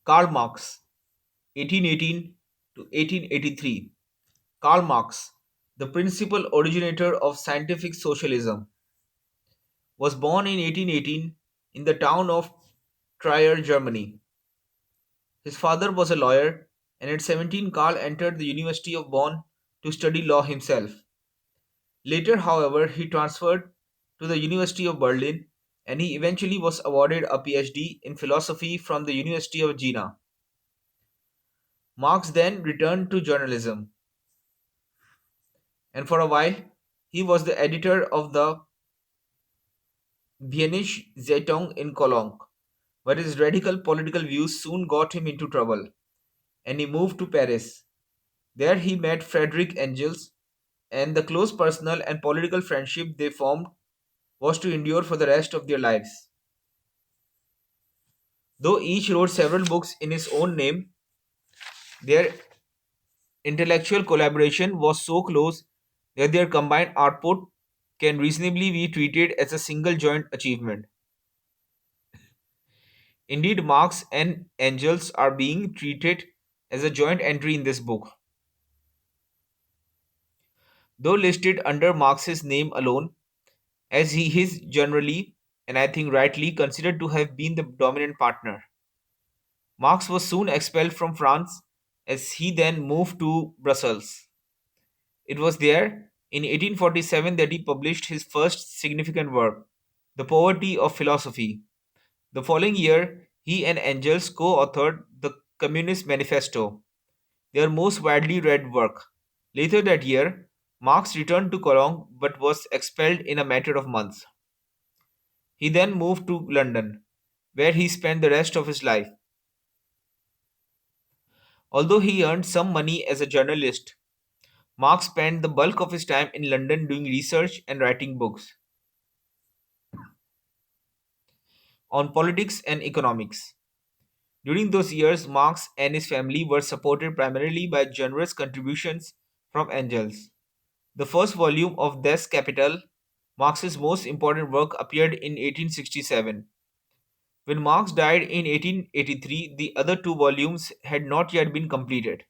Karl Marx, 1818 to 1883. Karl Marx, the principal originator of scientific socialism, was born in 1818 in the town of Trier, Germany. His father was a lawyer, and at 17, Karl entered the University of Bonn to study law himself. Later, however, he transferred to the University of Berlin and he eventually was awarded a PhD in philosophy from the University of Jena. Marx then returned to journalism, and for a while, he was the editor of the Viennische Zeitung in Cologne. But his radical political views soon got him into trouble, and he moved to Paris. There he met Frederick Engels, and the close personal and political friendship they formed was to endure for the rest of their lives. Though each wrote several books in his own name, their intellectual collaboration was so close that their combined output can reasonably be treated as a single joint achievement. Indeed, Marx and Engels are being treated as a joint entry in this book. Though listed under Marx's name alone, as he is generally, and I think rightly, considered to have been the dominant partner. Marx was soon expelled from France as he then moved to Brussels. It was there, in 1847, that he published his first significant work, The Poverty of Philosophy. The following year, he and Engels co authored the Communist Manifesto, their most widely read work. Later that year, Marx returned to Cologne but was expelled in a matter of months. He then moved to London, where he spent the rest of his life. Although he earned some money as a journalist, Marx spent the bulk of his time in London doing research and writing books on politics and economics. During those years, Marx and his family were supported primarily by generous contributions from Engels. The first volume of Das Kapital, Marx's most important work, appeared in 1867. When Marx died in 1883, the other two volumes had not yet been completed.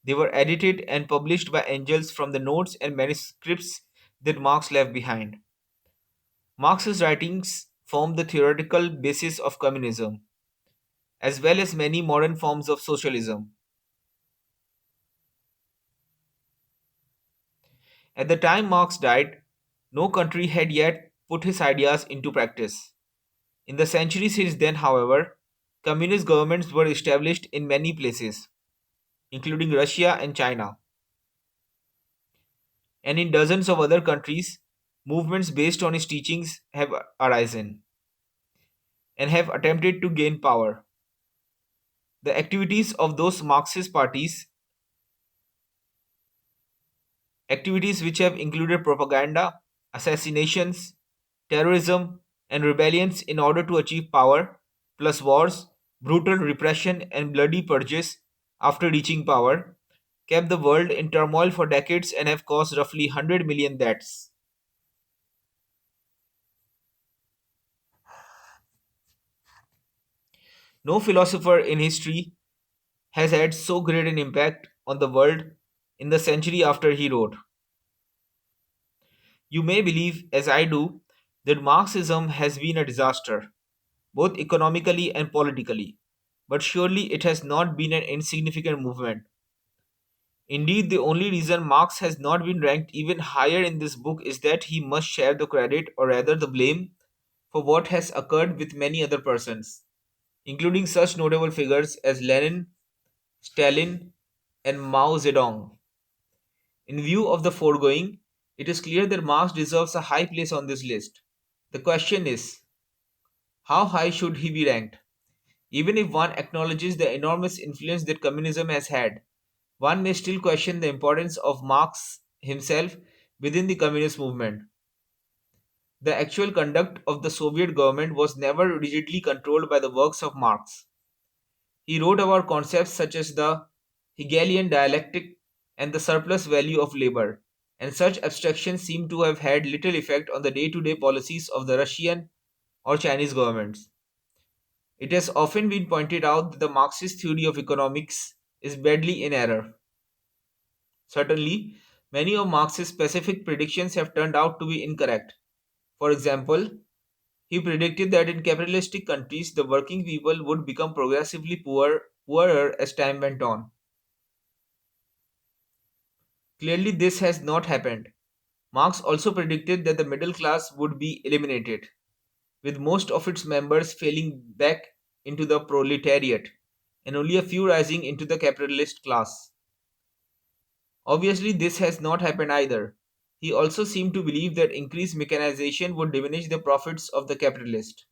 They were edited and published by Engels from the notes and manuscripts that Marx left behind. Marx's writings form the theoretical basis of communism, as well as many modern forms of socialism. At the time Marx died, no country had yet put his ideas into practice. In the century since then, however, communist governments were established in many places, including Russia and China, and in dozens of other countries, movements based on his teachings have arisen and have attempted to gain power. The activities of those Marxist parties, activities which have included propaganda, assassinations, terrorism, and rebellions in order to achieve power, plus wars, brutal repression, and bloody purges after reaching power, kept the world in turmoil for decades and have caused roughly 100 million deaths. No philosopher in history has had so great an impact on the world in the century after he wrote. You may believe, as I do, that Marxism has been a disaster, both economically and politically, but surely it has not been an insignificant movement. Indeed, the only reason Marx has not been ranked even higher in this book is that he must share the credit, or rather the blame, for what has occurred with many other persons, including such notable figures as Lenin, Stalin, and Mao Zedong. In view of the foregoing, it is clear that Marx deserves a high place on this list. The question is, how high should he be ranked? Even if one acknowledges the enormous influence that communism has had, one may still question the importance of Marx himself within the communist movement. The actual conduct of the Soviet government was never rigidly controlled by the works of Marx. He wrote about concepts such as the Hegelian dialectic and the surplus value of labor, and such abstractions seem to have had little effect on the day to day policies of the Russian or Chinese governments. It has often been pointed out that the Marxist theory of economics is badly in error. Certainly, many of Marx's specific predictions have turned out to be incorrect. For example, he predicted that in capitalistic countries the working people would become progressively poorer as time went on. Clearly, this has not happened. Marx also predicted that the middle class would be eliminated, with most of its members falling back into the proletariat and only a few rising into the capitalist class. Obviously, this has not happened either. He also seemed to believe that increased mechanization would diminish the profits of the capitalist,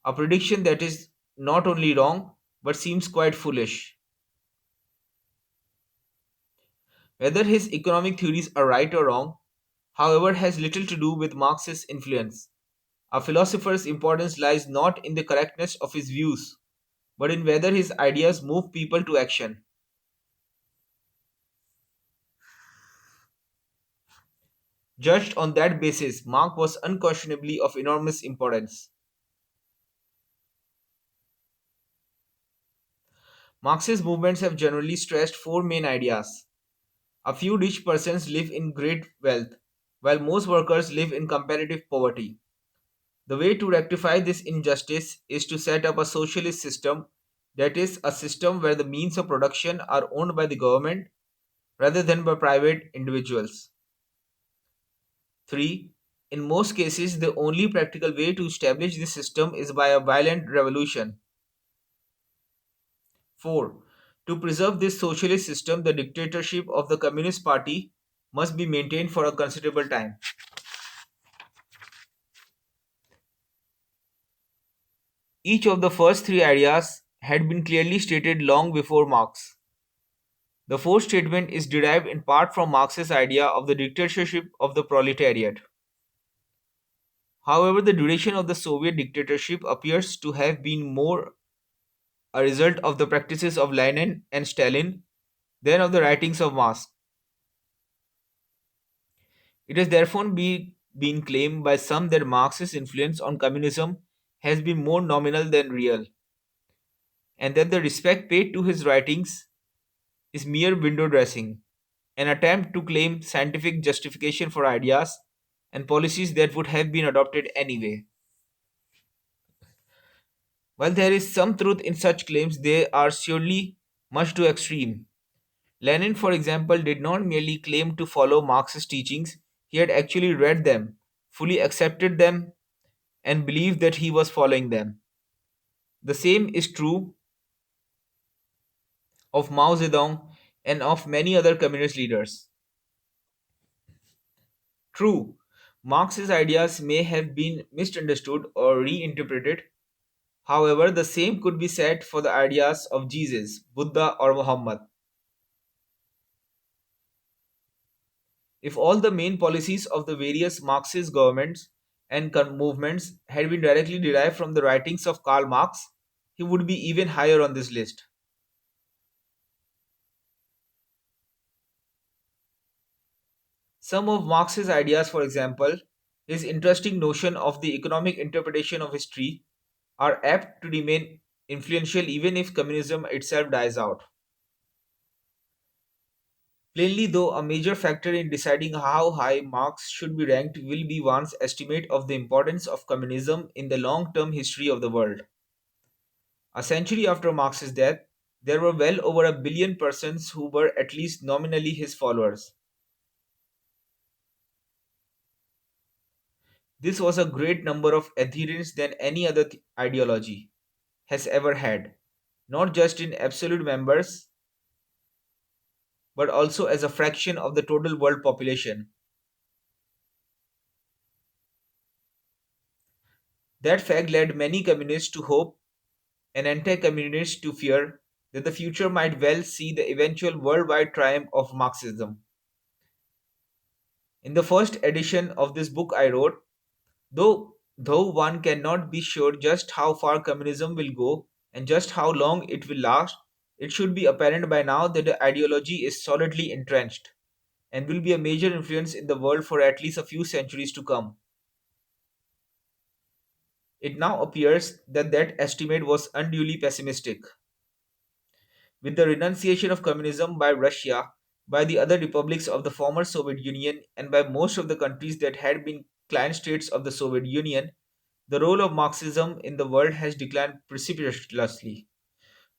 a prediction that is not only wrong but seems quite foolish. Whether his economic theories are right or wrong, however, has little to do with Marx's influence. A philosopher's importance lies not in the correctness of his views, but in whether his ideas move people to action. Judged on that basis, Marx was unquestionably of enormous importance. Marxist movements have generally stressed four main ideas. A few rich persons live in great wealth, while most workers live in comparative poverty. The way to rectify this injustice is to set up a socialist system, that is, a system where the means of production are owned by the government rather than by private individuals. 3. In most cases, the only practical way to establish this system is by a violent revolution. 4. To preserve this socialist system, the dictatorship of the Communist Party must be maintained for a considerable time. Each of the first three ideas had been clearly stated long before Marx. The fourth statement is derived in part from Marx's idea of the dictatorship of the proletariat. However, the duration of the Soviet dictatorship appears to have been more a result of the practices of Lenin and Stalin than of the writings of Marx. It has therefore been claimed by some that Marx's influence on communism has been more nominal than real, and that the respect paid to his writings is mere window dressing, an attempt to claim scientific justification for ideas and policies that would have been adopted anyway. While there is some truth in such claims, they are surely much too extreme. Lenin, for example, did not merely claim to follow Marx's teachings, he had actually read them, fully accepted them, and believed that he was following them. The same is true of Mao Zedong and of many other communist leaders. True, Marx's ideas may have been misunderstood or reinterpreted. However, the same could be said for the ideas of Jesus, Buddha, or Muhammad. If all the main policies of the various Marxist governments and movements had been directly derived from the writings of Karl Marx, he would be even higher on this list. Some of Marx's ideas, for example, his interesting notion of the economic interpretation of history, are apt to remain influential even if communism itself dies out. Plainly, though, a major factor in deciding how high Marx should be ranked will be one's estimate of the importance of communism in the long term history of the world. A century after Marx's death, there were well over a billion persons who were at least nominally his followers. This was a great number of adherents than any other ideology has ever had, not just in absolute members, but also as a fraction of the total world population. That fact led many communists to hope and anti communists to fear that the future might well see the eventual worldwide triumph of Marxism. In the first edition of this book, I wrote, though one cannot be sure just how far communism will go and just how long it will last, it should be apparent by now that the ideology is solidly entrenched and will be a major influence in the world for at least a few centuries to come. It now appears that that estimate was unduly pessimistic. With the renunciation of communism by Russia, by the other republics of the former Soviet Union, and by most of the countries that had been client states of the Soviet Union, the role of Marxism in the world has declined precipitously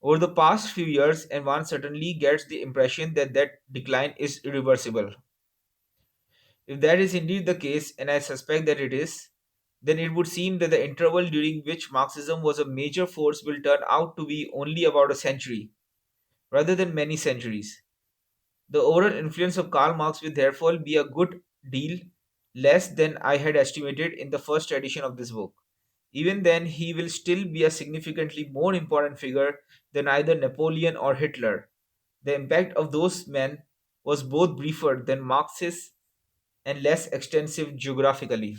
over the past few years, and one certainly gets the impression that that decline is irreversible. If that is indeed the case, and I suspect that it is, then it would seem that the interval during which Marxism was a major force will turn out to be only about a century, rather than many centuries. The overall influence of Karl Marx will therefore be a good deal less than I had estimated in the first edition of this book. Even then, he will still be a significantly more important figure than either Napoleon or Hitler. The impact of those men was both briefer than Marx's and less extensive geographically.